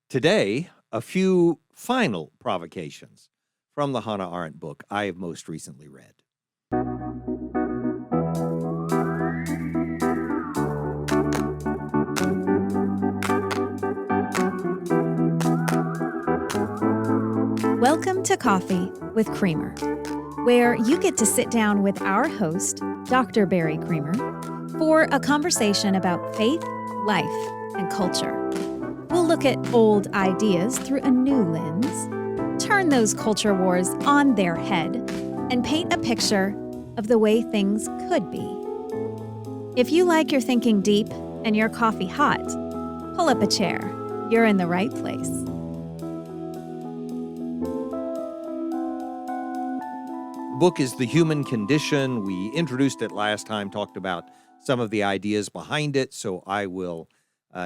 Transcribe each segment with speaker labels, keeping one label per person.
Speaker 1: Today, a few final provocations from the Hannah Arendt book I have most recently read.
Speaker 2: Welcome to Coffee with Creamer, where you get to sit down with our host, Dr. Barry Creamer, for a conversation about faith, life, and culture. We'll look at old ideas through a new lens, turn those culture wars on their head, and paint a picture of the way things could be. If you like your thinking deep and your coffee hot, pull up a chair. You're in the right place.
Speaker 1: The book is The Human Condition. We introduced it last time, talked about some of the ideas behind it, so I will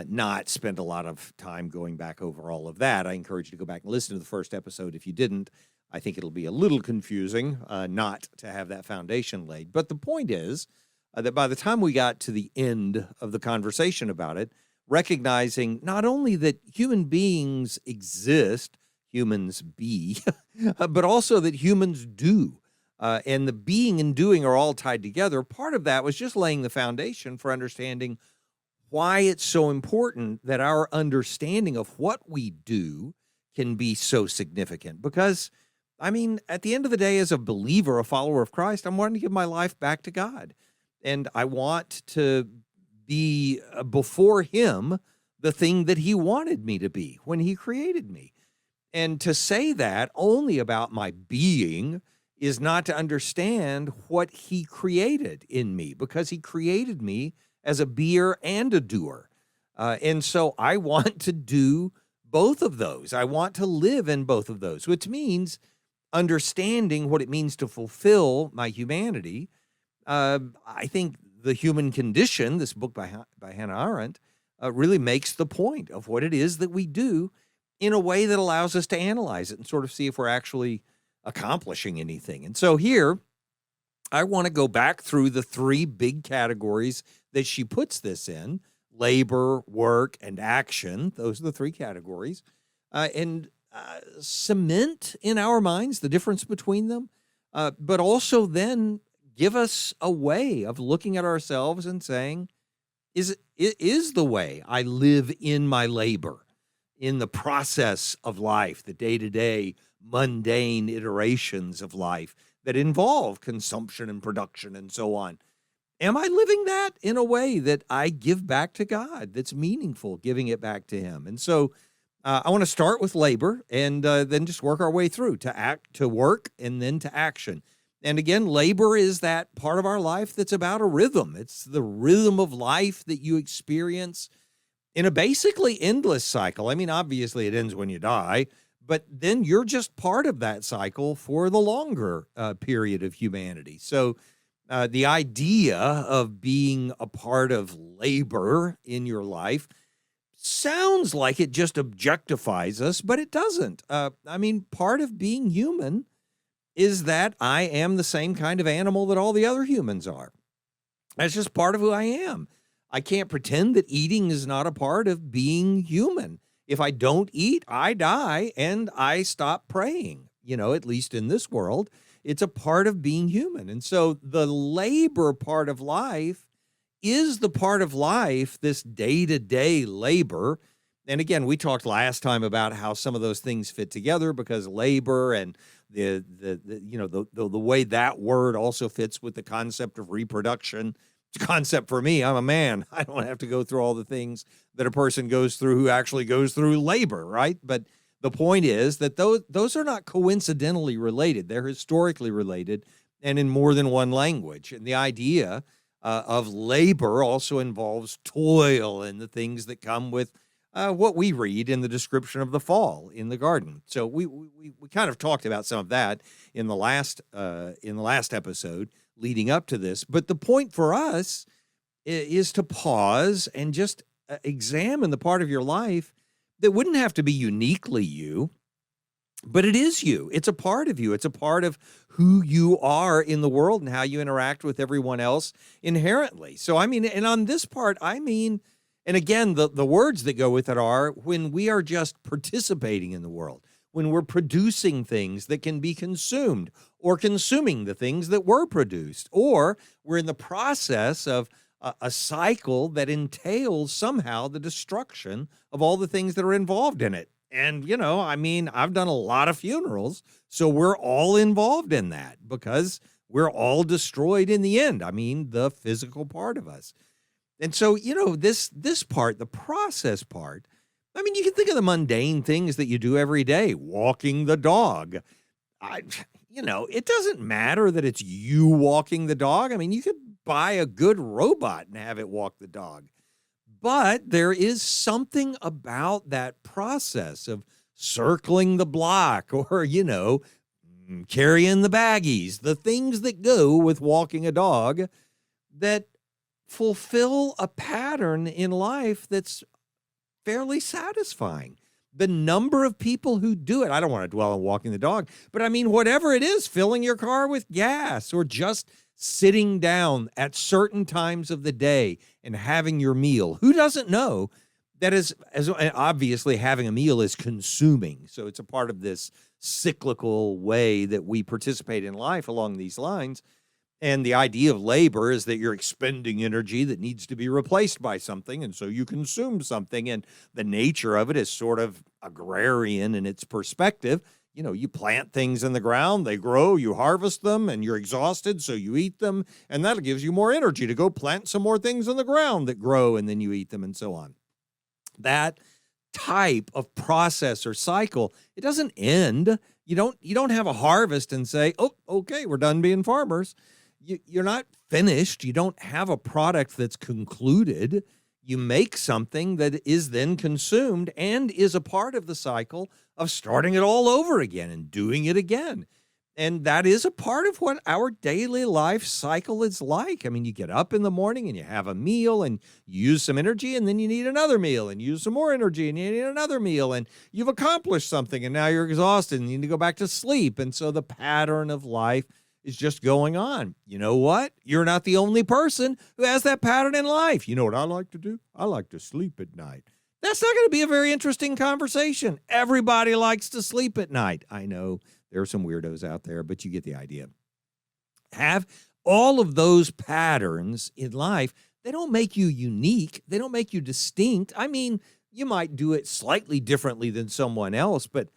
Speaker 1: not spend a lot of time going back over all of that. I encourage you to go back and listen to the first episode if you didn't. I think it'll be a little confusing not to have that foundation laid. But the point is that by the time we got to the end of the conversation about it, recognizing not only that human beings exist, humans be, but also that humans do. And the being and doing are all tied together. Part of that was just laying the foundation for understanding why it's so important that our understanding of what we do can be so significant. Because, I mean, at the end of the day, as a believer, a follower of Christ, I'm wanting to give my life back to God. And I want to be before Him the thing that He wanted me to be when He created me. And to say that only about my being is not to understand what He created in me, because He created me as a beer and a doer. And so I want to do both of those. I want to live in both of those, which means understanding what it means to fulfill my humanity. I think The Human Condition, this book by Hannah Arendt, really makes the point of what it is that we do in a way that allows us to analyze it and sort of see if we're actually accomplishing anything. And so here, I want to go back through the three big categories that she puts this in: labor, work, and action. Those are the three categories. And cement in our minds the difference between them, but also then give us a way of looking at ourselves and saying, is the way I live in my labor, in the process of life, the day-to-day mundane iterations of life that involve consumption and production and so on. Am I living that in a way that I give back to God, that's meaningful, giving it back to Him? And so I want to start with labor and then just work our way through to work and then to action. And again, labor is that part of our life that's about a rhythm. It's the rhythm of life that you experience in a basically endless cycle. I mean, obviously it ends when you die, but then you're just part of that cycle for the longer period of humanity. So the idea of being a part of labor in your life sounds like it just objectifies us, but it doesn't. I mean, part of being human is that I am the same kind of animal that all the other humans are. That's just part of who I am. I can't pretend that eating is not a part of being human. If I don't eat, I die and I stop praying, at least in this world. It's a part of being human. And so the labor part of life is the part of life, this day-to-day labor. And again, we talked last time about how some of those things fit together, because labor and the way that word also fits with the concept of reproduction. It's a concept for me. I'm a man. I don't have to go through all the things that a person goes through who actually goes through labor, right? But the point is that those are not coincidentally related. They're historically related and in more than one language. And the idea of labor also involves toil and the things that come with what we read in the description of the fall in the garden. So we kind of talked about some of that in the last episode leading up to this. But the point for us is to pause and just examine the part of your life that wouldn't have to be uniquely you, but it is you. It's a part of you. It's a part of who you are in the world and how you interact with everyone else inherently. So, I mean, and on this part, I mean, And again, the words that go with it are when we are just participating in the world, when we're producing things that can be consumed, or consuming the things that were produced, or we're in the process of a cycle that entails somehow the destruction of all the things that are involved in it. And, I mean, I've done a lot of funerals, so we're all involved in that because we're all destroyed in the end. I mean, the physical part of us. And so, this part, the process part, I mean, you can think of the mundane things that you do every day, walking the dog. It doesn't matter that it's you walking the dog. I mean, you could buy a good robot and have it walk the dog. But there is something about that process of circling the block or, carrying the baggies, the things that go with walking a dog that fulfill a pattern in life that's fairly satisfying. The number of people who do it, I don't want to dwell on walking the dog, but I mean, whatever it is, filling your car with gas or just sitting down at certain times of the day and having your meal. Who doesn't know that as obviously having a meal is consuming. So it's a part of this cyclical way that we participate in life along these lines. And the idea of labor is that you're expending energy that needs to be replaced by something, and so you consume something, and the nature of it is sort of agrarian in its perspective. You plant things in the ground, they grow, you harvest them, and you're exhausted, so you eat them, and that gives you more energy to go plant some more things in the ground that grow, and then you eat them, and so on. That type of process or cycle, it doesn't end. You don't have a harvest and say, oh, okay, we're done being farmers. You're not finished. You don't have a product that's concluded. You make something that is then consumed and is a part of the cycle of starting it all over again and doing it again. And that is a part of what our daily life cycle is like. I mean, you get up in the morning and you have a meal and you use some energy, and then you need another meal and use some more energy and you need another meal, and you've accomplished something and now you're exhausted and you need to go back to sleep. And so the pattern of life is just going on. You know what? You're not the only person who has that pattern in life. You know what I like to do? I like to sleep at night. That's not going to be a very interesting conversation. Everybody likes to sleep at night. I know there are some weirdos out there, but you get the idea. Have all of those patterns in life. They don't make you unique. They don't make you distinct. I mean, you might do it slightly differently than someone else, but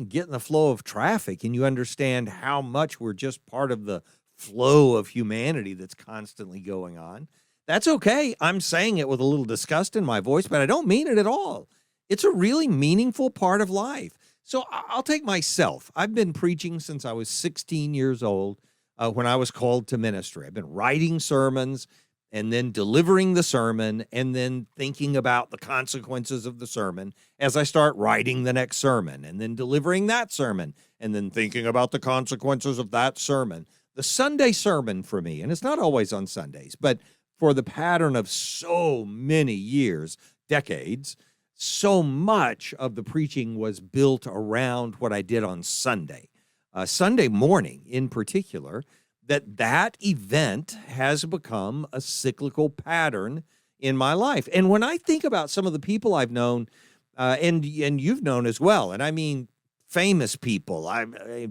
Speaker 1: get in the flow of traffic and you understand how much we're just part of the flow of humanity that's constantly going on. That's okay. I'm saying it with a little disgust in my voice, but I don't mean it at all. It's a really meaningful part of life. So I'll take myself. I've been preaching since I was 16 years old when I was called to ministry. I've been writing sermons and then delivering the sermon and then thinking about the consequences of the sermon as I start writing the next sermon and then delivering that sermon and then thinking about the consequences of that sermon. The Sunday sermon for me, and it's not always on Sundays, but for the pattern of so many years, decades, so much of the preaching was built around what I did on Sunday. Sunday morning in particular, that event has become a cyclical pattern in my life. And when I think about some of the people I've known, and you've known as well, and I mean famous people,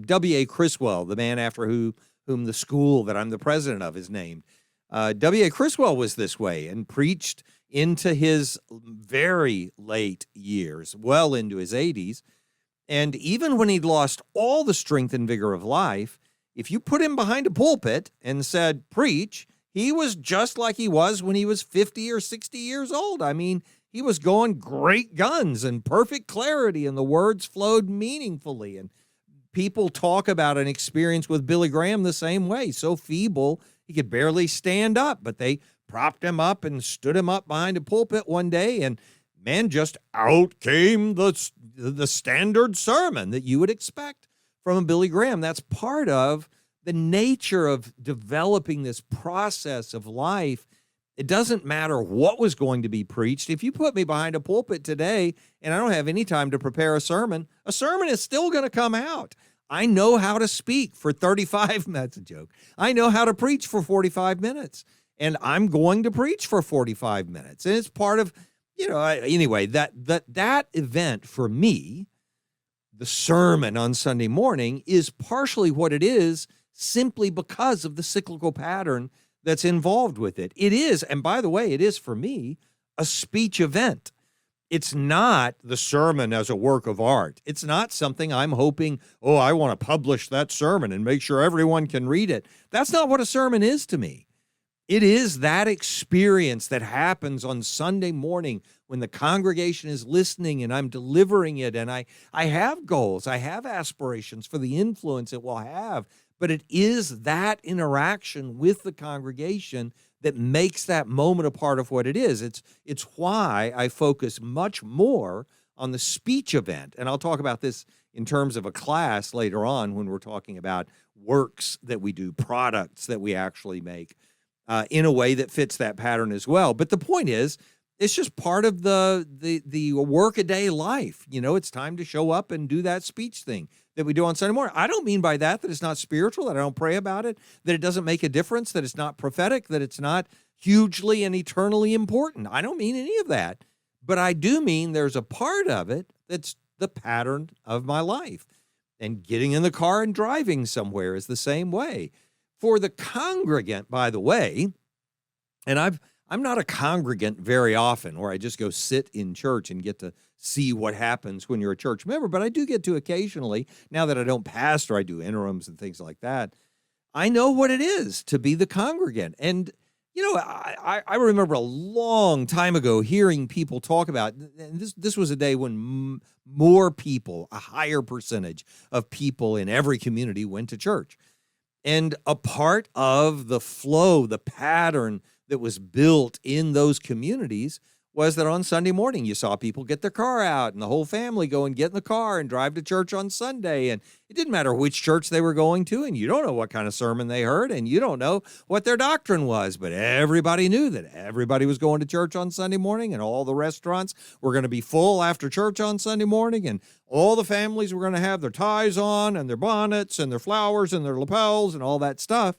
Speaker 1: W.A. Criswell, the man after whom the school that I'm the president of is named. W.A. Criswell was this way and preached into his very late years, well into his 80s. And even when he'd lost all the strength and vigor of life, if you put him behind a pulpit and said, preach, he was just like he was when he was 50 or 60 years old. I mean, he was going great guns and perfect clarity, and the words flowed meaningfully. And people talk about an experience with Billy Graham the same way, so feeble he could barely stand up, but they propped him up and stood him up behind a pulpit one day, and man, just out came the standard sermon that you would expect from a Billy Graham. That's part of the nature of developing this process of life. It doesn't matter what was going to be preached. If you put me behind a pulpit today and I don't have any time to prepare a sermon is still going to come out. I know how to speak for 35 minutes. That's a joke. I know how to preach for 45 minutes, and I'm going to preach for 45 minutes. And it's part of Anyway, that event for me, the sermon on Sunday morning, is partially what it is simply because of the cyclical pattern that's involved with it. It is, and by the way, it is for me a speech event. It's not the sermon as a work of art. It's not something I'm hoping, I want to publish that sermon and make sure everyone can read it. That's not what a sermon is to me. It is that experience that happens on Sunday morning when the congregation is listening and I'm delivering it, and I have goals, I have aspirations for the influence it will have, but it is that interaction with the congregation that makes that moment a part of what it is. It's why I focus much more on the speech event, and I'll talk about this in terms of a class later on when we're talking about works that we do, products that we actually make. In a way that fits that pattern as well. But the point is, it's just part of the workaday life. It's time to show up and do that speech thing that we do on Sunday morning. I don't mean by that it's not spiritual, that I don't pray about it, that it doesn't make a difference, that it's not prophetic, that it's not hugely and eternally important. I don't mean any of that. But I do mean there's a part of it that's the pattern of my life. And getting in the car and driving somewhere is the same way. For the congregant, by the way, and I'm not a congregant very often, where I just go sit in church and get to see what happens when you're a church member, but I do get to occasionally, now that I don't pastor, I do interims and things like that. I know what it is to be the congregant. And, I remember a long time ago hearing people talk about, and this was a day when more people, a higher percentage of people in every community went to church. And a part of the flow, the pattern that was built in those communities was that on Sunday morning, you saw people get their car out and the whole family go and get in the car and drive to church on Sunday. And it didn't matter which church they were going to, and you don't know what kind of sermon they heard, and you don't know what their doctrine was, but everybody knew that everybody was going to church on Sunday morning, and all the restaurants were going to be full after church on Sunday morning, and all the families were going to have their ties on and their bonnets and their flowers and their lapels, and all that stuff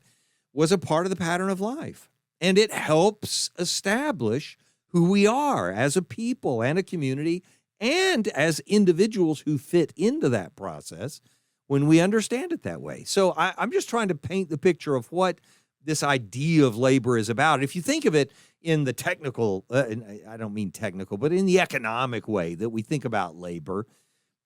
Speaker 1: was a part of the pattern of life. And it helps establish who we are as a people and a community and as individuals who fit into that process when we understand it that way. So I'm just trying to paint the picture of what this idea of labor is about. If you think of it in the technical, I don't mean technical, but in the economic way that we think about labor,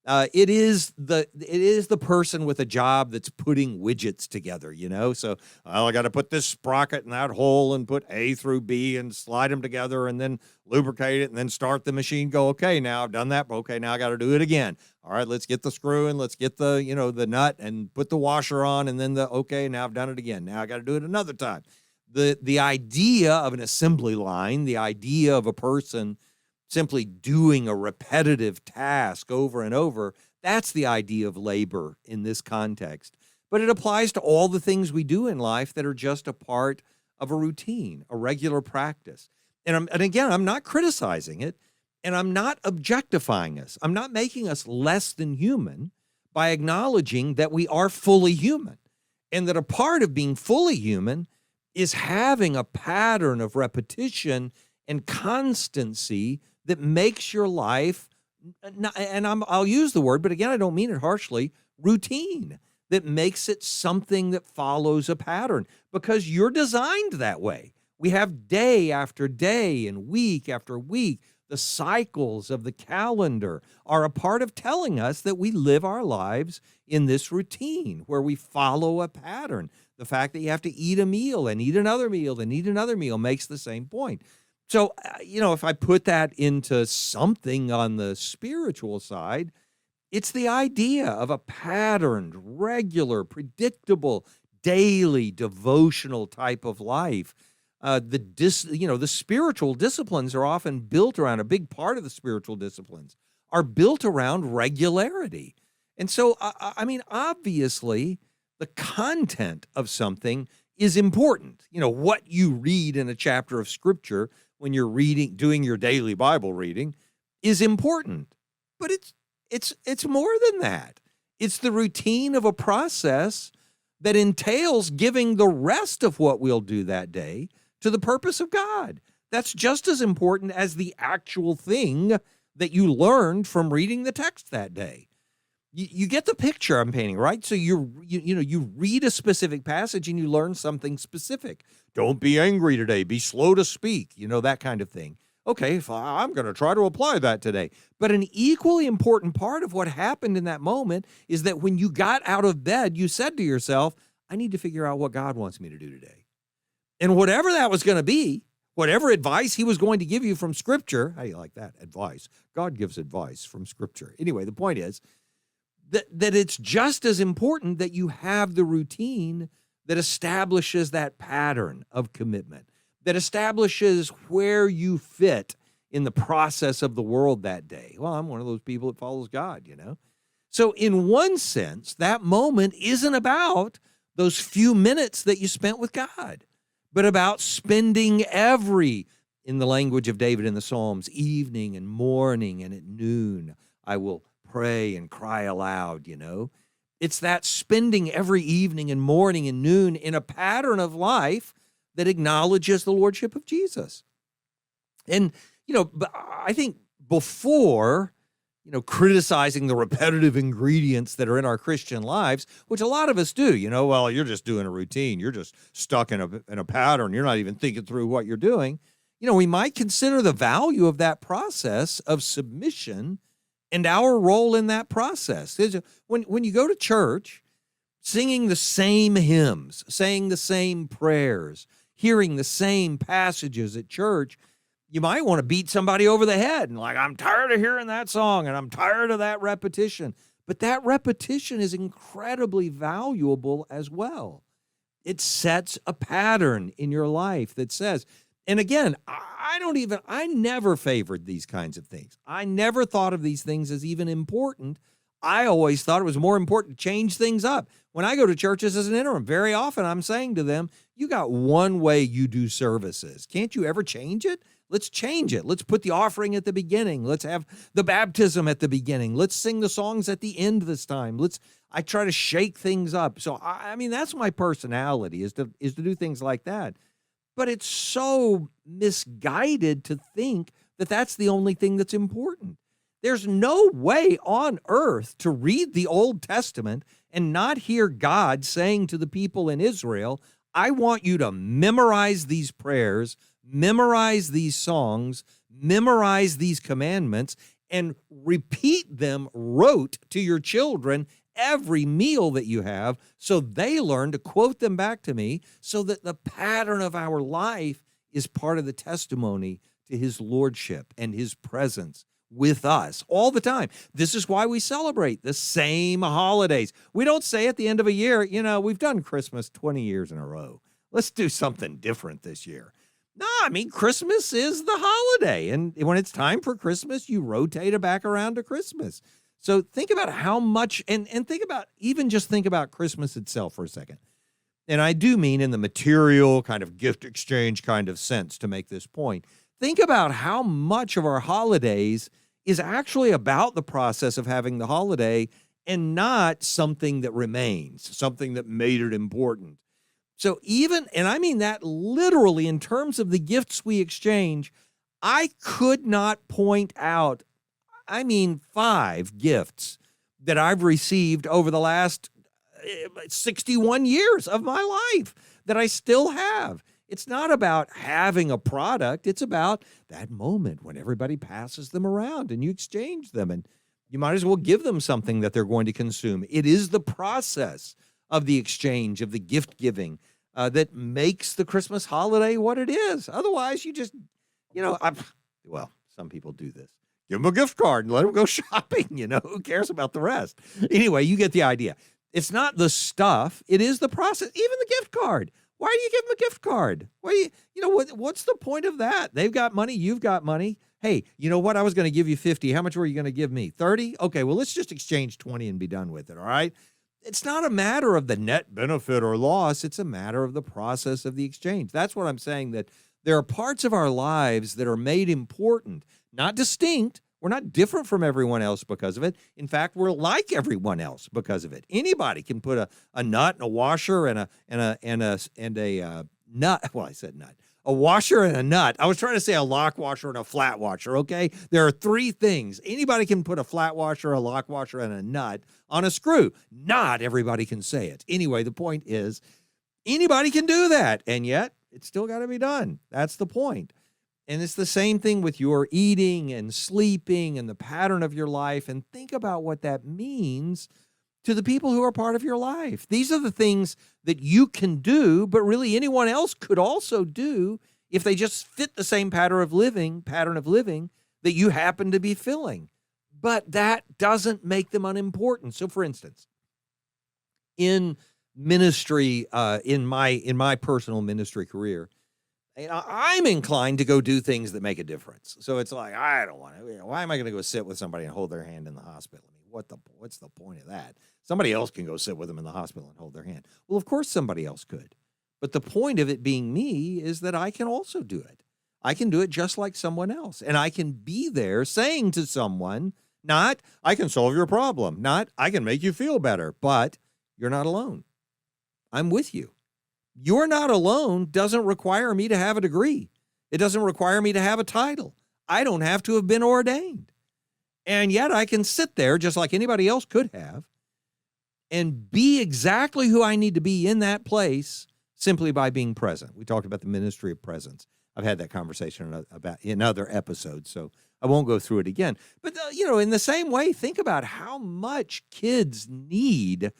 Speaker 1: it is the person with a job that's putting widgets together, So, I got to put this sprocket in that hole and put A through B and slide them together and then lubricate it and then start the machine. Go, okay, now I've done that. Okay, now I got to do it again. All right, let's get the screw in. Let's get the, the nut and put the washer on, and then okay, now I've done it again. Now I got to do it another time. The idea of an assembly line, the idea of a person simply doing a repetitive task over and over, that's the idea of labor in this context. But it applies to all the things we do in life that are just a part of a routine, a regular practice. And again, I'm not criticizing it, and I'm not objectifying us. I'm not making us less than human by acknowledging that we are fully human, and that a part of being fully human is having a pattern of repetition and constancy that makes your life, and I'll use the word, but again, I don't mean it harshly, routine, that makes it something that follows a pattern, because you're designed that way. We have day after day and week after week. The cycles of the calendar are a part of telling us that we live our lives in this routine where we follow a pattern. The fact that you have to eat a meal and eat another meal and eat another meal makes the same point. So, if I put that into something on the spiritual side, it's the idea of a patterned, regular, predictable, daily, devotional type of life. The spiritual disciplines are often built around, a big part of the spiritual disciplines are built around regularity. And so, obviously, the content of something is important. What you read in a chapter of Scripture when you're doing your daily Bible reading is important, but it's more than that. It's the routine of a process that entails giving the rest of what we'll do that day to the purpose of God. That's just as important as the actual thing that you learned from reading the text that day. You get the picture I'm painting, right? So you read a specific passage and you learn something specific. Don't be angry today. Be slow to speak, that kind of thing. Okay, I'm going to try to apply that today. But an equally important part of what happened in that moment is that when you got out of bed, you said to yourself, I need to figure out what God wants me to do today. And whatever that was going to be, whatever advice he was going to give you from Scripture, how do you like that? Advice. God gives advice from Scripture. Anyway, the point is that it's just as important that you have the routine that establishes that pattern of commitment, that establishes where you fit in the process of the world that day. Well, I'm one of those people that follows God, So in one sense, that moment isn't about those few minutes that you spent with God, but about spending in the language of David in the Psalms, evening and morning and at noon, I will pray and cry aloud, It's that spending every evening and morning and noon in a pattern of life that acknowledges the lordship of Jesus. And, I think before, criticizing the repetitive ingredients that are in our Christian lives, which a lot of us do, well, you're just doing a routine. You're just stuck in a pattern. You're not even thinking through what you're doing. We might consider the value of that process of submission and our role in that process. When you go to church, singing the same hymns, saying the same prayers, hearing the same passages at church, you might want to beat somebody over the head and I'm tired of hearing that song and I'm tired of that repetition. But that repetition is incredibly valuable as well. It sets a pattern in your life that says, and again, I never favored these kinds of things. I never thought of these things as even important. I always thought it was more important to change things up. When I go to churches as an interim, very often I'm saying to them, you got one way you do services. Can't you ever change it? Let's change it. Let's put the offering at the beginning. Let's have the baptism at the beginning. Let's sing the songs at the end this time. I try to shake things up. So, that's my personality is to do things like that. But it's so misguided to think that that's the only thing that's important. There's no way on earth to read the Old Testament and not hear God saying to the people in Israel, I want you to memorize these prayers, memorize these songs, memorize these commandments, and repeat them rote to your children every meal that you have, so they learn to quote them back to me, so that the pattern of our life is part of the testimony to his lordship and his presence with us all the time. This is why we celebrate the same holidays. We don't say at the end of a year, we've done Christmas 20 years in a row. Let's do something different this year. No, Christmas is the holiday. And when it's time for Christmas, you rotate it back around to Christmas. So think about how much, and think about Christmas itself for a second. And I do mean in the material kind of gift exchange kind of sense to make this point. Think about how much of our holidays is actually about the process of having the holiday and not something that remains, something that made it important. So and I mean that literally in terms of the gifts we exchange, I could not point out 5 gifts that I've received over the last 61 years of my life that I still have. It's not about having a product. It's about that moment when everybody passes them around and you exchange them, and you might as well give them something that they're going to consume. It is the process of the exchange, of the gift giving, that makes the Christmas holiday what it is. Otherwise, you just, some people do this. Give them a gift card and let them go shopping. Who cares about the rest? Anyway, you get the idea. It's not the stuff. It is the process. Even the gift card. Why do you give them a gift card? What's the point of that? They've got money. You've got money. Hey, you know what? I was going to give you 50. How much were you going to give me? 30? Okay, well, let's just exchange 20 and be done with it. All right. It's not a matter of the net benefit or loss. It's a matter of the process of the exchange. That's what I'm saying, that there are parts of our lives that are made important, not distinct. We're not different from everyone else because of it. In fact, we're like everyone else because of it. Anybody can put a nut in a washer and a nut. Well, I said nut. a washer and a nut. I was trying to say a lock washer and a flat washer, okay? There are three things. Anybody can put a flat washer, a lock washer, and a nut on a screw. Not everybody can say it. Anyway, the point is anybody can do that, and yet it's still got to be done. That's the point. And it's the same thing with your eating and sleeping and the pattern of your life. And think about what that means to the people who are part of your life. These are the things that you can do, but really anyone else could also do if they just fit the same pattern of living that you happen to be filling. But that doesn't make them unimportant. So for instance, in ministry, in my personal ministry career, I'm inclined to go do things that make a difference. So it's like, I don't want to, why am I going to go sit with somebody and hold their hand in the hospital? I mean, what's the point of that? Somebody else can go sit with them in the hospital and hold their hand. Well, of course somebody else could. But the point of it being me is that I can also do it. I can do it just like someone else. And I can be there saying to someone, not, I can solve your problem, not, I can make you feel better, but you're not alone. I'm with you. You're not alone doesn't require me to have a degree. It doesn't require me to have a title. I don't have to have been ordained. And yet I can sit there just like anybody else could have and be exactly who I need to be in that place simply by being present. We talked about the ministry of presence. I've had that conversation in other episodes, so I won't go through it again. But, in the same way, think about how much kids need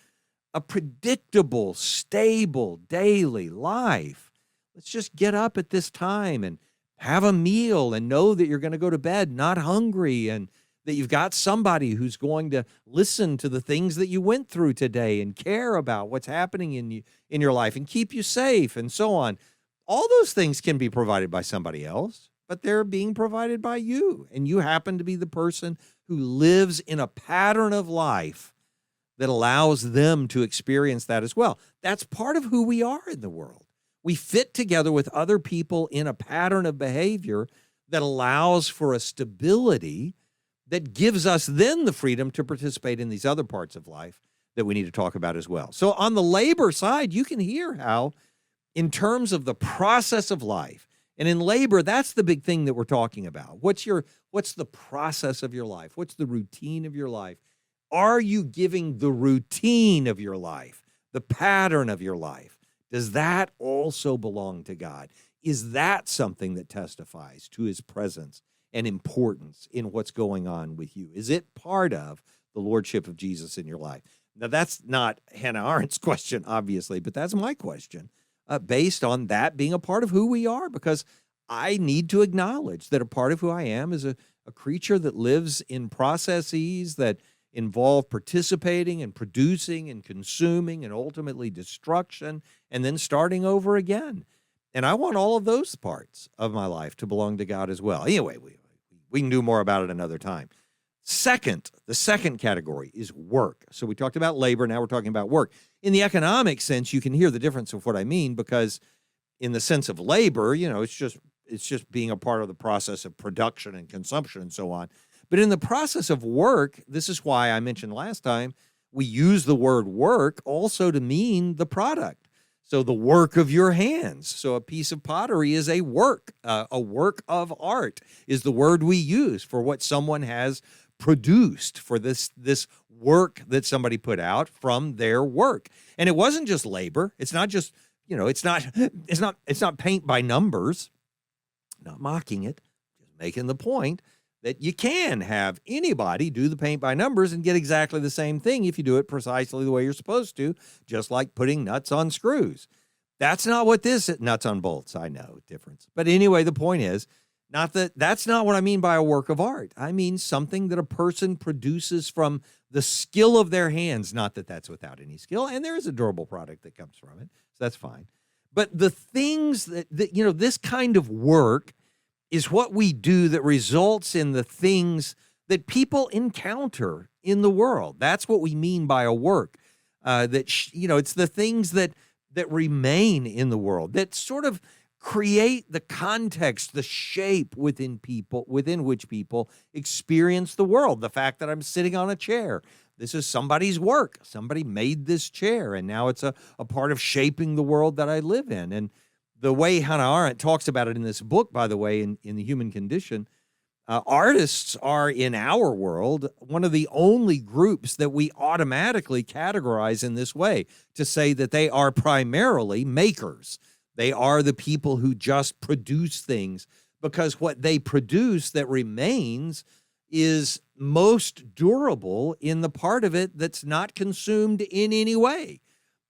Speaker 1: a predictable, stable, daily life. Let's just get up at this time and have a meal and know that you're going to go to bed not hungry and that you've got somebody who's going to listen to the things that you went through today and care about what's happening in your life and keep you safe and so on. All those things can be provided by somebody else, but they're being provided by you. And you happen to be the person who lives in a pattern of life that allows them to experience that as well. That's part of who we are in the world. We fit together with other people in a pattern of behavior that allows for a stability that gives us then the freedom to participate in these other parts of life that we need to talk about as well. So on the labor side, you can hear how, in terms of the process of life, and in labor, that's the big thing that we're talking about. What's the process of your life? What's the routine of your life? Are you giving the routine of your life, the pattern of your life? Does that also belong to God? Is that something that testifies to his presence and importance in what's going on with you? Is it part of the lordship of Jesus in your life? Now, that's not Hannah Arendt's question, obviously, but that's my question, based on that being a part of who we are, because I need to acknowledge that a part of who I am is a creature that lives in processes that involve participating and producing and consuming and ultimately destruction and then starting over again. And I want all of those parts of my life to belong to God as well. Anyway, we can do more about it another time. The second category is work. So we talked about labor, now we're talking about work. In the economic sense, you can hear the difference of what I mean, because in the sense of labor, it's just being a part of the process of production and consumption and so on. But in the process of work, this is why I mentioned last time, we use the word work also to mean the product. So the work of your hands. So a piece of pottery is a work of art is the word we use for what someone has produced, for this work that somebody put out from their work. And it wasn't just labor. It's not just, it's not paint by numbers. Not mocking it, just making the point that you can have anybody do the paint by numbers and get exactly the same thing if you do it precisely the way you're supposed to, just like putting nuts on screws. That's not what nuts on bolts, I know, difference. But anyway, the point is, that's not what I mean by a work of art. I mean something that a person produces from the skill of their hands, not that that's without any skill, and there is a durable product that comes from it, so that's fine. But the things that this kind of work is what we do that results in the things that people encounter in the world. That's what we mean by a work. It's the things that remain in the world, that sort of create the context, the shape within which people experience the world. The fact that I'm sitting on a chair, this is somebody's work. Somebody made this chair, and now it's a part of shaping the world that I live in. And the way Hannah Arendt talks about it in this book, by the way, in The Human Condition, artists are, in our world, one of the only groups that we automatically categorize in this way, to say that they are primarily makers. They are the people who just produce things, because what they produce that remains is most durable in the part of it that's not consumed in any way,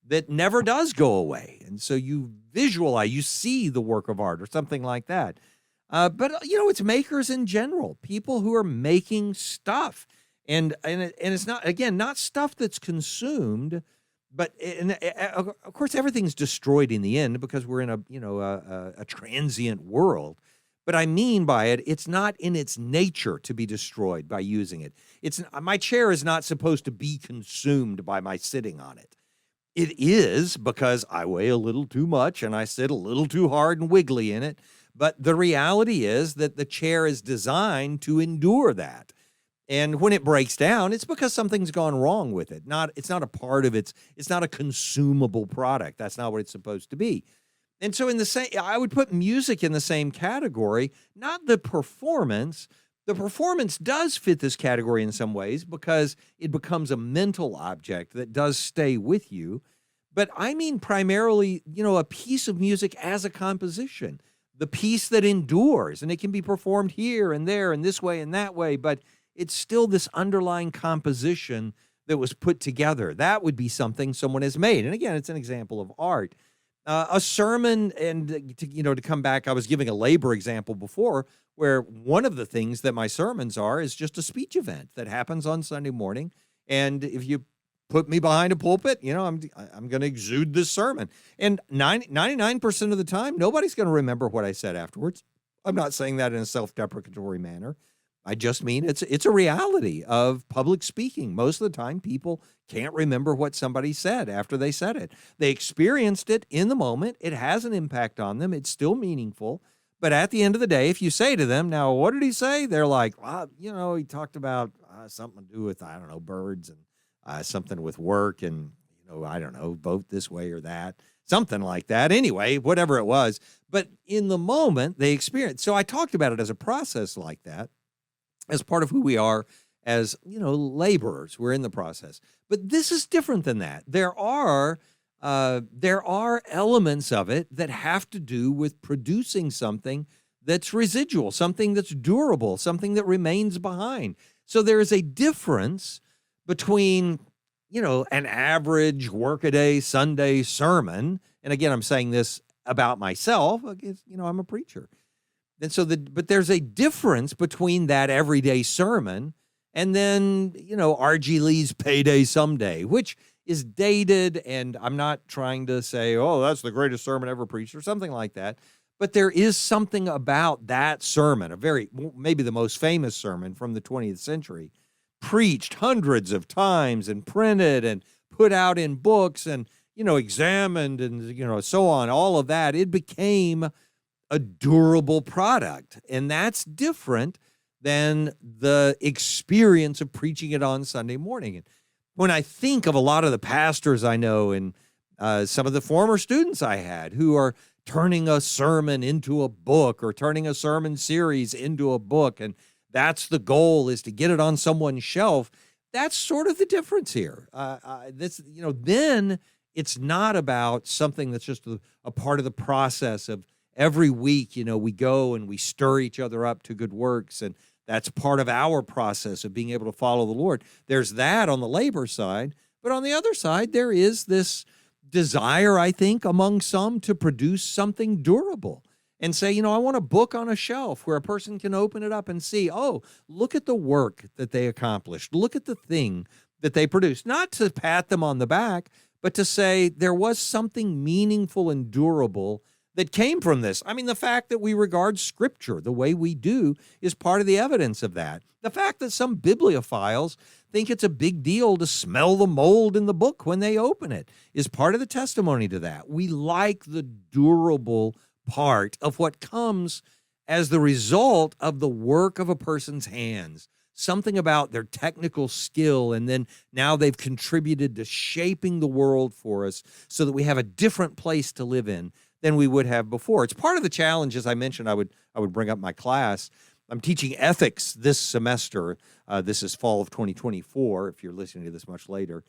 Speaker 1: that never does go away. And so you visualize, you see the work of art or something like that. But it's makers in general, people who are making stuff, and it's not, again, not stuff that's consumed, but of course everything's destroyed in the end because we're in a transient world. But I mean by it, it's not in its nature to be destroyed by using it. My chair is not supposed to be consumed by my sitting on it. It is, because I weigh a little too much and I sit a little too hard and wiggly in it. But the reality is that the chair is designed to endure that. And when it breaks down, it's because something's gone wrong with it. It's not a part of it's not a consumable product. That's not what it's supposed to be. And so I would put music in the same category, not the performance. The performance does fit this category in some ways because it becomes a mental object that does stay with you. But I mean primarily, a piece of music as a composition, the piece that endures, and it can be performed here and there and this way and that way, but it's still this underlying composition that was put together. That would be something someone has made. And again, it's an example of art. A sermon, and to come back, I was giving a labor example before, where one of the things that my sermons are is just a speech event that happens on Sunday morning. And if you put me behind a pulpit, I'm going to exude this sermon. And 99% of the time, nobody's going to remember what I said afterwards. I'm not saying that in a self-deprecatory manner. I just mean it's a reality of public speaking. Most of the time, people can't remember what somebody said after they said it. They experienced it in the moment. It has an impact on them. It's still meaningful. But at the end of the day, if you say to them, now, what did he say? They're like, he talked about something to do with, I don't know, birds, and something with work, and, I don't know, vote this way or that, something like that. Anyway, whatever it was. But in the moment, they experienced. So I talked about it as a process like that, as part of who we are as, laborers. We're in the process. But this is different than that. There are elements of it that have to do with producing something that's residual, something that's durable, something that remains behind. So there is a difference between, an average workaday Sunday sermon. And again, I'm saying this about myself. I'm a preacher. And so but there's a difference between that everyday sermon and then, R.G. Lee's Payday Someday, which is dated. And I'm not trying to say, oh, that's the greatest sermon ever preached or something like that. But there is something about that sermon, maybe the most famous sermon from the 20th century, preached hundreds of times and printed and put out in books and, examined and, so on, all of that. It became a durable product. And that's different than the experience of preaching it on Sunday morning. And when I think of a lot of the pastors I know and some of the former students I had who are turning a sermon into a book or turning a sermon series into a book, and that's the goal, is to get it on someone's shelf, that's sort of the difference here. Then it's not about something that's just a part of the process of every week, we go and we stir each other up to good works, and that's part of our process of being able to follow the Lord. There's that on the labor side, but on the other side, there is this desire, I think, among some to produce something durable and say, I want a book on a shelf where a person can open it up and see, oh, look at the work that they accomplished. Look at the thing that they produced. Not to pat them on the back, but to say there was something meaningful and durable that came from this. I mean, the fact that we regard Scripture the way we do is part of the evidence of that. The fact that some bibliophiles think it's a big deal to smell the mold in the book when they open it is part of the testimony to that. We like the durable part of what comes as the result of the work of a person's hands. Something about their technical skill, and then now they've contributed to shaping the world for us so that we have a different place to live in. than we would have before. It's part of the challenge, as I mentioned. I would bring up my class. I'm teaching ethics this semester. This is fall of 2024. If you're listening to this much later.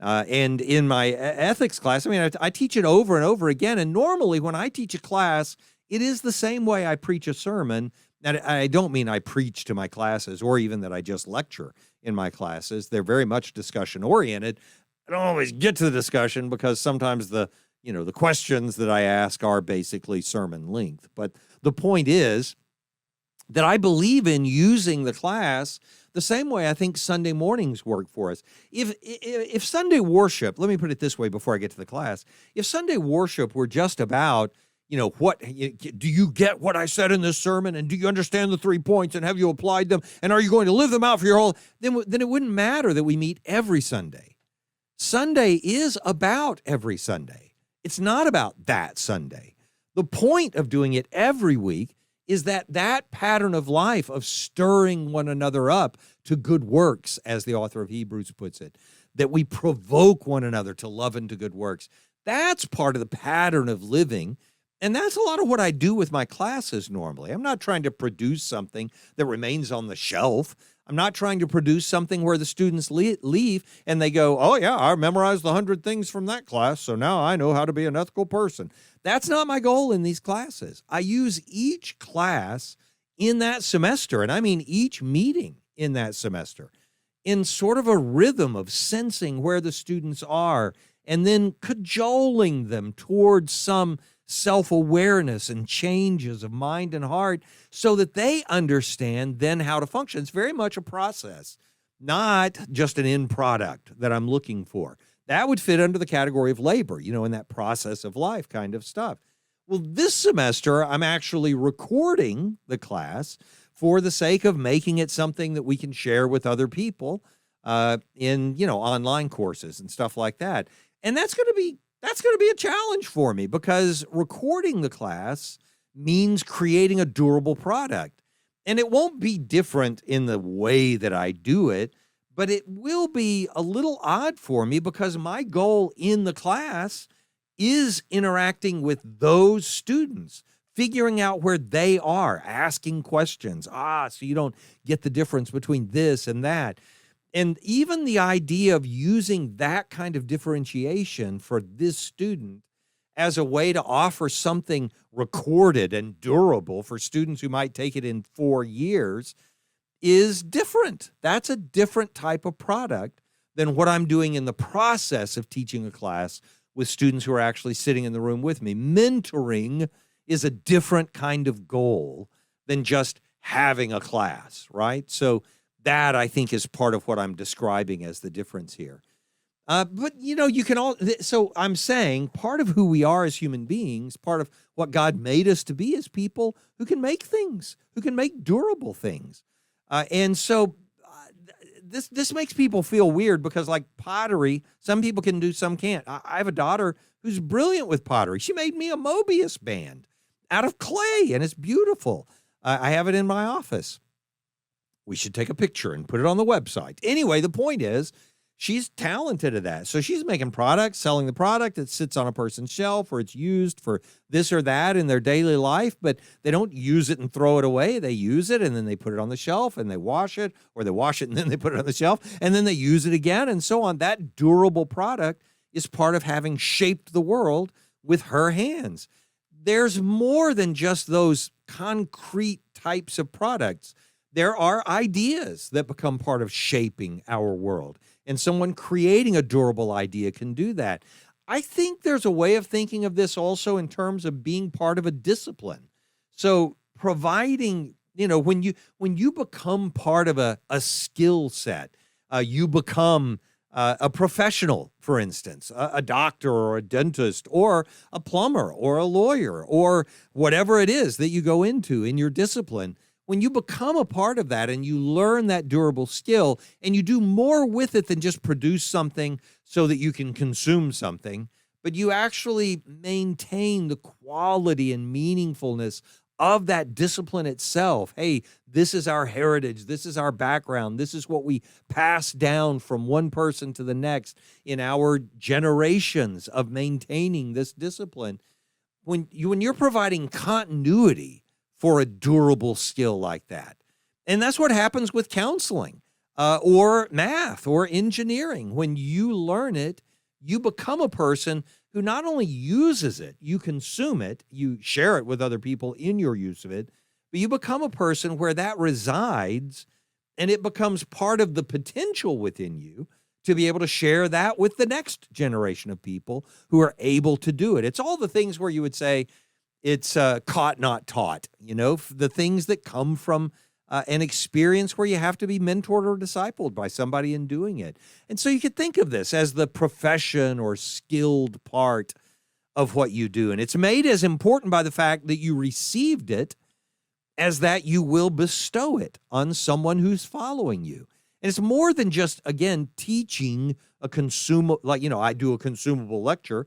Speaker 1: And in my ethics class, I mean, I teach it over and over again. And normally when I teach a class, it is the same way I preach a sermon. And I don't mean I preach to my classes or even that I just lecture in my classes. They're very much discussion oriented. I don't always get to the discussion because sometimes the questions that I ask are basically sermon length. But the point is that I believe in using the class the same way I think Sunday mornings work for us. If Sunday worship, let me put it this way before I get to the class, if Sunday worship were just about, what do you get what I said in this sermon, and do you understand the 3 points, and have you applied them, and are you going to live them out for your whole, then it wouldn't matter that we meet every Sunday. Sunday is about every Sunday. It's not about that Sunday. The point of doing it every week is that pattern of life of stirring one another up to good works, as the author of Hebrews puts it, that we provoke one another to love and to good works. That's part of the pattern of living, and that's a lot of what I do with my classes normally. I'm not trying to produce something that remains on the shelf. I'm not trying to produce something where the students leave and they go, oh, yeah, I memorized the 100 things from that class, so now I know how to be an ethical person. That's not my goal in these classes. I use each class in that semester, and I mean each meeting in that semester, in sort of a rhythm of sensing where the students are and then cajoling them towards some self-awareness and changes of mind and heart so that they understand then how to function. It's very much a process, not just an end product that I'm looking for. That would fit under the category of labor, in that process of life kind of stuff. Well, this semester, I'm actually recording the class for the sake of making it something that we can share with other people in, online courses and stuff like that. And that's going to be a challenge for me because recording the class means creating a durable product. And it won't be different in the way that I do it, but it will be a little odd for me because my goal in the class is interacting with those students, figuring out where they are, asking questions. So you don't get the difference between this and that. And even the idea of using that kind of differentiation for this student as a way to offer something recorded and durable for students who might take it in 4 years is different. That's a different type of product than what I'm doing in the process of teaching a class with students who are actually sitting in the room with me. Mentoring is a different kind of goal than just having a class, right? So that, I think, is part of what I'm describing as the difference here. But, you can all, so I'm saying part of who we are as human beings, part of what God made us to be is people who can make things, who can make durable things. And so this makes people feel weird because, like pottery, some people can do, some can't. I have a daughter who's brilliant with pottery. She made me a Mobius band out of clay, and it's beautiful. I have it in my office. We should take a picture and put it on the website. Anyway, the point is, she's talented at that. So she's making products, selling the product that sits on a person's shelf or it's used for this or that in their daily life, but they don't use it and throw it away. They use it and then they put it on the shelf and they wash it, or they wash it and then they put it on the shelf and then they use it again and so on. That durable product is part of having shaped the world with her hands. There's more than just those concrete types of products. There are ideas that become part of shaping our world. And someone creating a durable idea can do that. I think there's a way of thinking of this also in terms of being part of a discipline. So providing, when you become part of a skill set, you become a professional, for instance, a doctor or a dentist or a plumber or a lawyer or whatever it is that you go into in your discipline. When you become a part of that and you learn that durable skill and you do more with it than just produce something so that you can consume something, but you actually maintain the quality and meaningfulness of that discipline itself. Hey, this is our heritage. This is our background. This is what we pass down from one person to the next in our generations of maintaining this discipline. when you're providing continuity for a durable skill like that. And that's what happens with counseling or math or engineering. When you learn it, you become a person who not only uses it, you consume it, you share it with other people in your use of it, but you become a person where that resides and it becomes part of the potential within you to be able to share that with the next generation of people who are able to do it. It's all the things where you would say it's caught, not taught, the things that come from an experience where you have to be mentored or discipled by somebody in doing it. And so you could think of this as the profession or skilled part of what you do. And it's made as important by the fact that you received it as that you will bestow it on someone who's following you. And it's more than just, again, teaching a consumable, I do a consumable lecture,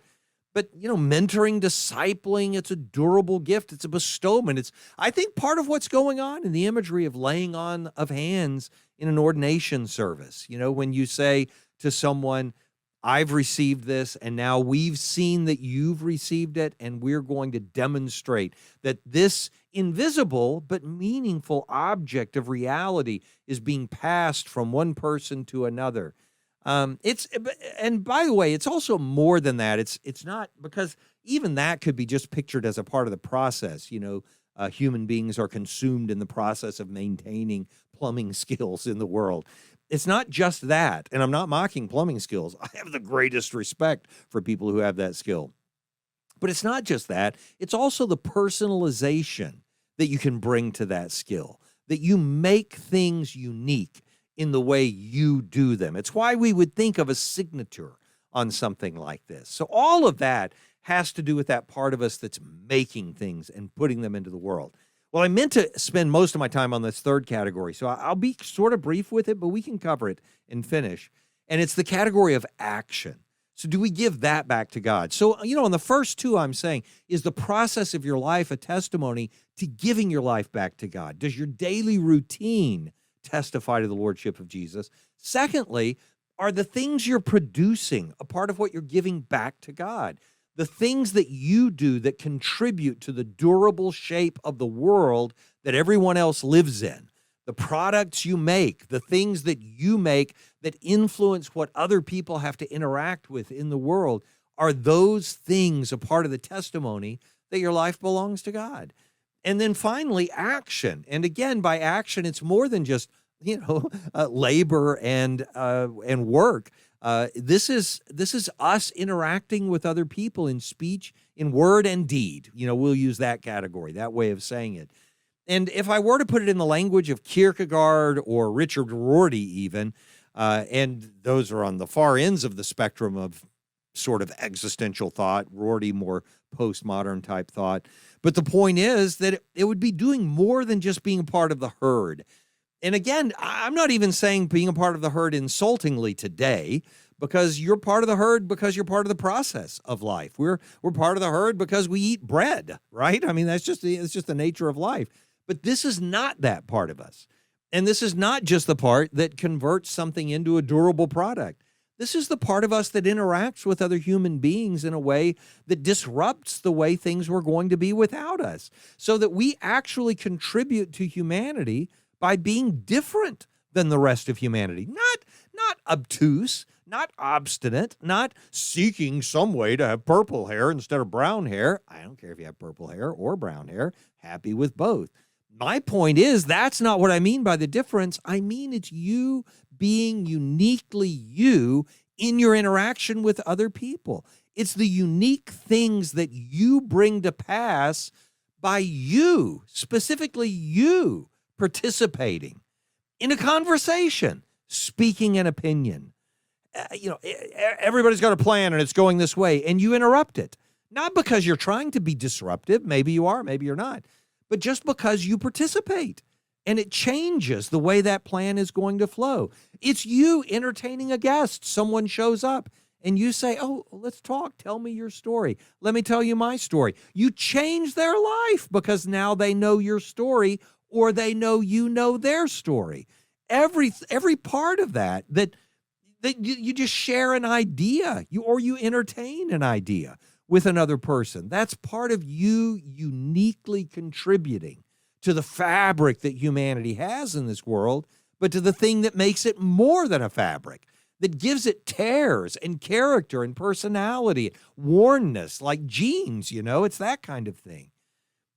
Speaker 1: but, mentoring, discipling, it's a durable gift. It's a bestowment. It's, I think, part of what's going on in the imagery of laying on of hands in an ordination service. When you say to someone, I've received this, and now we've seen that you've received it, and we're going to demonstrate that this invisible but meaningful object of reality is being passed from one person to another. And by the way, it's also more than that. It's not, because even that could be just pictured as a part of the process. Human beings are consumed in the process of maintaining plumbing skills in the world. It's not just that, and I'm not mocking plumbing skills. I have the greatest respect for people who have that skill. But it's not just that. It's also the personalization that you can bring to that skill, that you make things unique in the way you do them. It's why we would think of a signature on something like this. So all of that has to do with that part of us that's making things and putting them into the world. Well, I meant to spend most of my time on this third category, so I'll be sort of brief with it, but we can cover it and finish. And it's the category of action. So do we give that back to God? So, on the first two, I'm saying, is the process of your life a testimony to giving your life back to God? Does your daily routine testify to the lordship of Jesus? Secondly, are the things you're producing a part of what you're giving back to God? The things that you do that contribute to the durable shape of the world that everyone else lives in, the products you make, the things that you make that influence what other people have to interact with in the world, are those things a part of the testimony that your life belongs to God? And then finally, action. And again, by action, it's more than just, labor and work. This is us interacting with other people in speech, in word, and deed. We'll use that category, that way of saying it. And if I were to put it in the language of Kierkegaard or Richard Rorty even, and those are on the far ends of the spectrum of sort of existential thought, Rorty more postmodern type thought. But the point is that it would be doing more than just being a part of the herd. And again, I'm not even saying being a part of the herd insultingly today, because you're part of the herd because you're part of the process of life. We're part of the herd because we eat bread, right? I mean, it's just the nature of life. But this is not that part of us. And this is not just the part that converts something into a durable product. This is the part of us that interacts with other human beings in a way that disrupts the way things were going to be without us, so that we actually contribute to humanity by being different than the rest of humanity. Not obtuse, not obstinate, not seeking some way to have purple hair instead of brown hair. I don't care if you have purple hair or brown hair. Happy with both. My point is, that's not what I mean by the difference. I mean, it's you being uniquely you in your interaction with other people. It's the unique things that you bring to pass by you, specifically you, participating in a conversation, speaking an opinion. Everybody's got a plan and it's going this way, and you interrupt it. Not because you're trying to be disruptive. Maybe you are, maybe you're not. But just because you participate, and it changes the way that plan is going to flow. It's you entertaining a guest. Someone shows up and you say, oh, let's talk. Tell me your story. Let me tell you my story. You change their life because now they know your story, or they know you know their story. Every part of that you just share an idea, you entertain an idea. with another person. That's part of you uniquely contributing to the fabric that humanity has in this world, but to the thing that makes it more than a fabric, that gives it tears and character and personality, wornness, like genes, it's that kind of thing.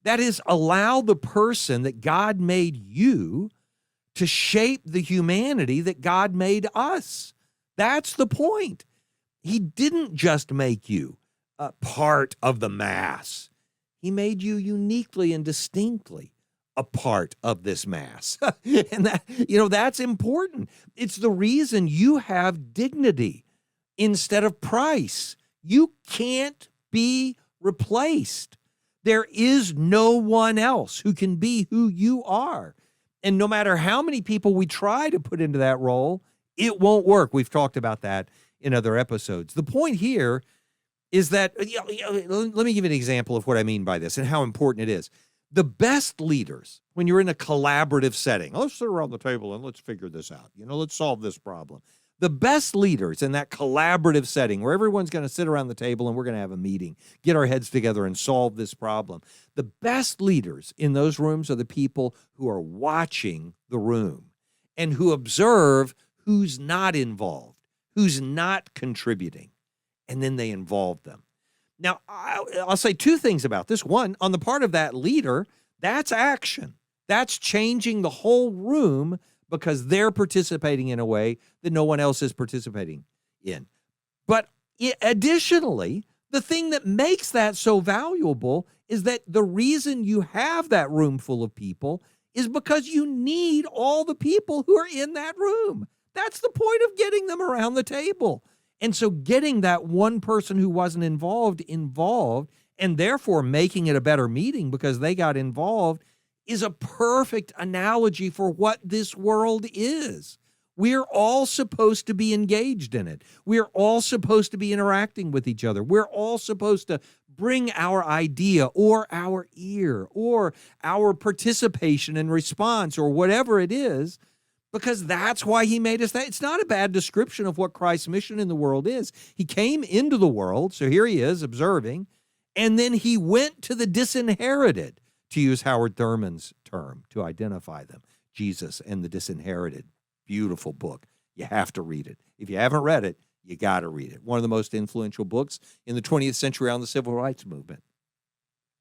Speaker 1: That is, allow the person that God made you to shape the humanity that God made us. That's the point. He didn't just make you a part of the mass. He made you uniquely and distinctly a part of this mass. And that's important. It's the reason you have dignity instead of price. You can't be replaced. There is no one else who can be who you are. And no matter how many people we try to put into that role, it won't work. We've talked about that in other episodes. The point here is that, let me give you an example of what I mean by this and how important it is. The best leaders, when you're in a collaborative setting, let's sit around the table and let's figure this out. Let's solve this problem. The best leaders in that collaborative setting where everyone's going to sit around the table and we're going to have a meeting, get our heads together and solve this problem. The best leaders in those rooms are the people who are watching the room and who observe who's not involved, who's not contributing, and then they involve them. Now, I'll say two things about this. One, on the part of that leader, that's action. That's changing the whole room because they're participating in a way that no one else is participating in. But additionally, the thing that makes that so valuable is that the reason you have that room full of people is because you need all the people who are in that room. That's the point of getting them around the table. And so getting that one person who wasn't involved, and therefore making it a better meeting because they got involved, is a perfect analogy for what this world is. We're all supposed to be engaged in it. We're all supposed to be interacting with each other. We're all supposed to bring our idea or our ear or our participation and response or whatever it is, because that's why he made us that. It's not a bad description of what Christ's mission in the world is. He came into the world, so here he is observing, and then he went to the disinherited, to use Howard Thurman's term, to identify them, Jesus and the Disinherited. Beautiful book. You have to read it. If you haven't read it, you got to read it. One of the most influential books in the 20th century on the civil rights movement.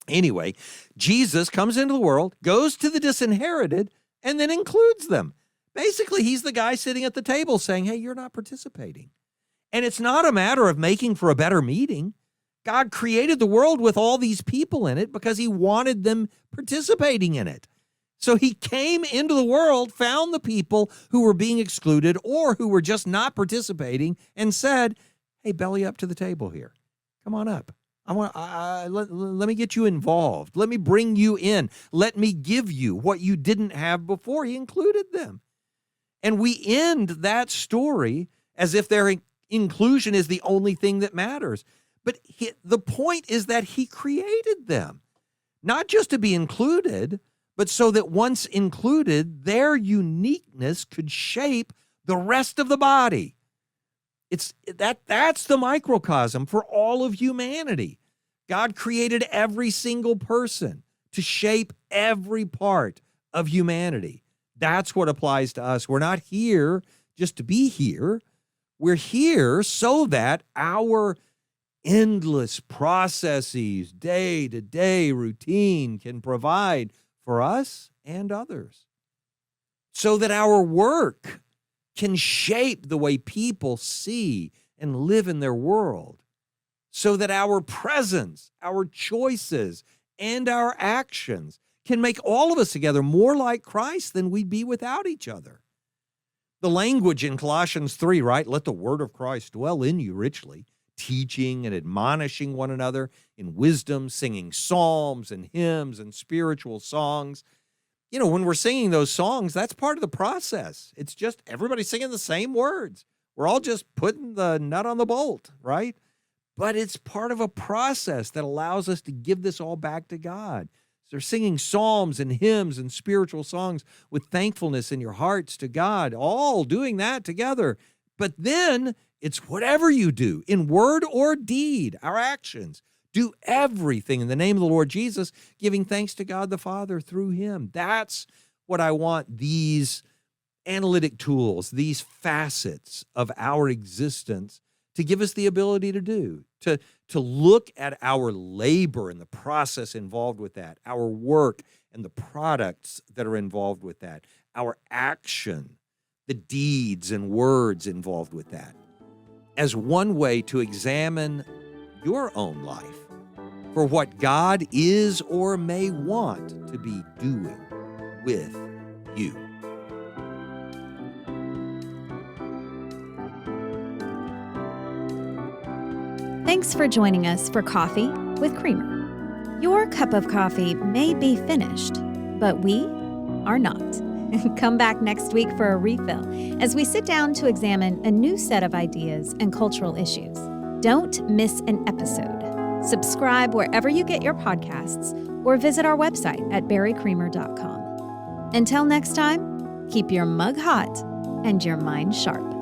Speaker 1: Anyway, Jesus comes into the world, goes to the disinherited, and then includes them. Basically, he's the guy sitting at the table saying, hey, you're not participating. And it's not a matter of making for a better meeting. God created the world with all these people in it because he wanted them participating in it. So he came into the world, found the people who were being excluded or who were just not participating, and said, hey, belly up to the table here. Come on up. Let me get you involved. Let me bring you in. Let me give you what you didn't have before. He included them. And we end that story as if their inclusion is the only thing that matters. But the point is that he created them, not just to be included, but so that once included, their uniqueness could shape the rest of the body. That's the microcosm for all of humanity. God created every single person to shape every part of humanity. That's what applies to us. We're not here just to be here. We're here so that our endless processes, day-to-day routine can provide for us and others. So that our work can shape the way people see and live in their world. So that our presence, our choices, and our actions can make all of us together more like Christ than we'd be without each other. The language in Colossians 3, right? Let the word of Christ dwell in you richly, teaching and admonishing one another in wisdom, singing psalms and hymns and spiritual songs. When we're singing those songs, that's part of the process. It's just everybody singing the same words. We're all just putting the nut on the bolt, right? But it's part of a process that allows us to give this all back to God. So they're singing psalms and hymns and spiritual songs with thankfulness in your hearts to God, all doing that together. But then it's whatever you do in word or deed, our actions, Do everything in the name of the Lord Jesus, giving thanks to God the Father through him. That's what I want these analytic tools, these facets of our existence to give us the ability to do, to look at our labor and the process involved with that, our work and the products that are involved with that, our action, the deeds and words involved with that, as one way to examine your own life for what God is or may want to be doing with you.
Speaker 2: Thanks for joining us for Coffee with Creamer. Your cup of coffee may be finished, but we are not. Come back next week for a refill as we sit down to examine a new set of ideas and cultural issues. Don't miss an episode. Subscribe wherever you get your podcasts or visit our website at barrycreamer.com. Until next time, keep your mug hot and your mind sharp.